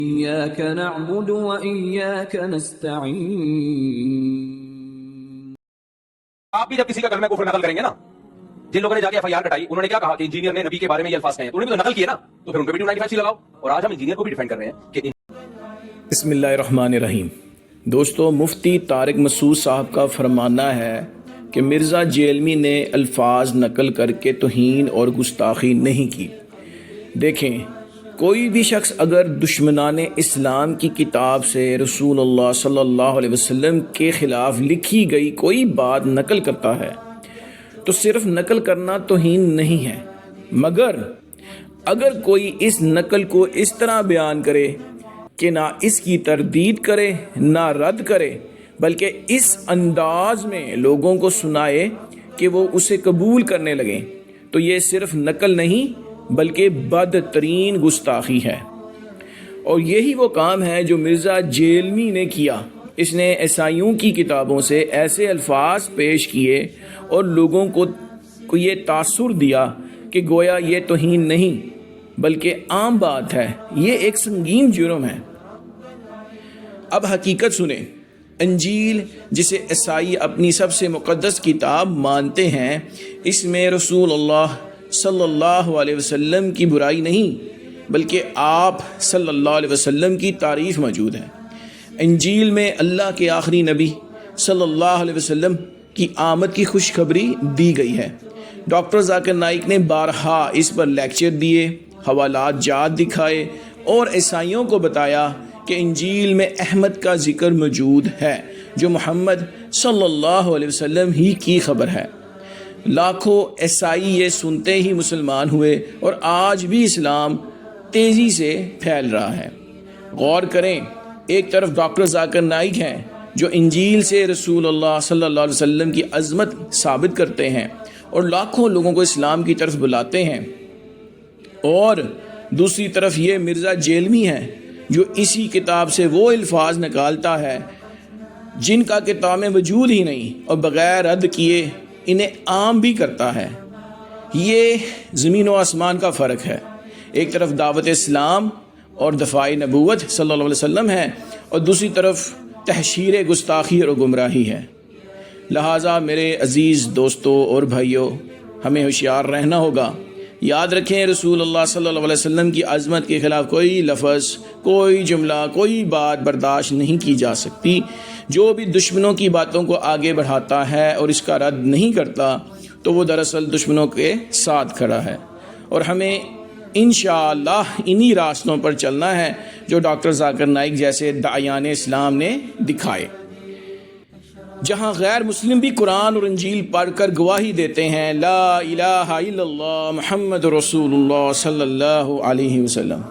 إياك نعبد وإياك نستعين. آپ بھی جب کسی کا کلمہ کفر نقل کریں گے نا، جن لوگوں نے جا کے FIR کٹائی انہوں نے کیا کہا کہ انجینئر نے نبی کے بارے میں یہ الفاظ کہے ہیں، انہوں نے بھی تو نقل کیے نا، تو پھر ان پہ بھی 295 لگاؤ. اور آج ہم انجینئر کو بھی ڈیفینڈ کر رہے ہیں کہ بسم اللہ الرحمن الرحیم. دوستو، مفتی طارق مسعود صاحب کا فرمانا ہے کہ مرزا جیلمی نے الفاظ نقل کر کے توہین اور گستاخی نہیں کی. دیکھیں، کوئی بھی شخص اگر دشمنان اسلام کی کتاب سے رسول اللہ صلی اللہ علیہ وسلم کے خلاف لکھی گئی کوئی بات نقل کرتا ہے تو صرف نقل کرنا توہین نہیں ہے، مگر اگر کوئی اس نقل کو اس طرح بیان کرے کہ نہ اس کی تردید کرے نہ رد کرے، بلکہ اس انداز میں لوگوں کو سنائے کہ وہ اسے قبول کرنے لگیں، تو یہ صرف نقل نہیں بلکہ بدترین گستاخی ہے. اور یہی وہ کام ہے جو مرزا جیلمی نے کیا. اس نے عیسائیوں کی کتابوں سے ایسے الفاظ پیش کیے اور لوگوں کو یہ تاثر دیا کہ گویا یہ توہین نہیں بلکہ عام بات ہے، یہ ایک سنگین جرم ہے. اب حقیقت سنیں. انجیل، جسے عیسائی اپنی سب سے مقدس کتاب مانتے ہیں، اس میں رسول اللہ صلی اللہ علیہ وسلم کی برائی نہیں بلکہ آپ صلی اللہ علیہ وسلم کی تعریف موجود ہے. انجیل میں اللہ کے آخری نبی صلی اللہ علیہ وسلم کی آمد کی خوشخبری دی گئی ہے. ڈاکٹر ذاکر نائک نے بارہا اس پر لیکچر دیے، حوالات جات دکھائے اور عیسائیوں کو بتایا کہ انجیل میں احمد کا ذکر موجود ہے جو محمد صلی اللہ علیہ وسلم ہی کی خبر ہے. لاکھوں عیسائی یہ سنتے ہی مسلمان ہوئے اور آج بھی اسلام تیزی سے پھیل رہا ہے. غور کریں، ایک طرف ڈاکٹر ذاکر نائک ہیں جو انجیل سے رسول اللہ صلی اللہ علیہ وسلم کی عظمت ثابت کرتے ہیں اور لاکھوں لوگوں کو اسلام کی طرف بلاتے ہیں، اور دوسری طرف یہ مرزا جیلمی ہے جو اسی کتاب سے وہ الفاظ نکالتا ہے جن کا کتاب میں وجود ہی نہیں اور بغیر رد کیے انہیں عام بھی کرتا ہے. یہ زمین و آسمان کا فرق ہے. ایک طرف دعوت اسلام اور دفاع نبوت صلی اللہ علیہ وسلم ہے اور دوسری طرف تحشیر گستاخی اور گمراہی ہے. لہٰذا میرے عزیز دوستوں اور بھائیوں، ہمیں ہوشیار رہنا ہوگا. یاد رکھیں، رسول اللہ صلی اللہ علیہ وسلم کی عظمت کے خلاف کوئی لفظ، کوئی جملہ، کوئی بات برداشت نہیں کی جا سکتی. جو بھی دشمنوں کی باتوں کو آگے بڑھاتا ہے اور اس کا رد نہیں کرتا تو وہ دراصل دشمنوں کے ساتھ کھڑا ہے. اور ہمیں انشاءاللہ انہی راستوں پر چلنا ہے جو ڈاکٹر ذاکر نائک جیسے داعیان اسلام نے دکھائے. جہاں غیر مسلم بھی قرآن اور انجیل پڑھ کر گواہی دیتے ہیں لا الہ الا اللہ محمد رسول اللہ صلی اللہ علیہ وسلم.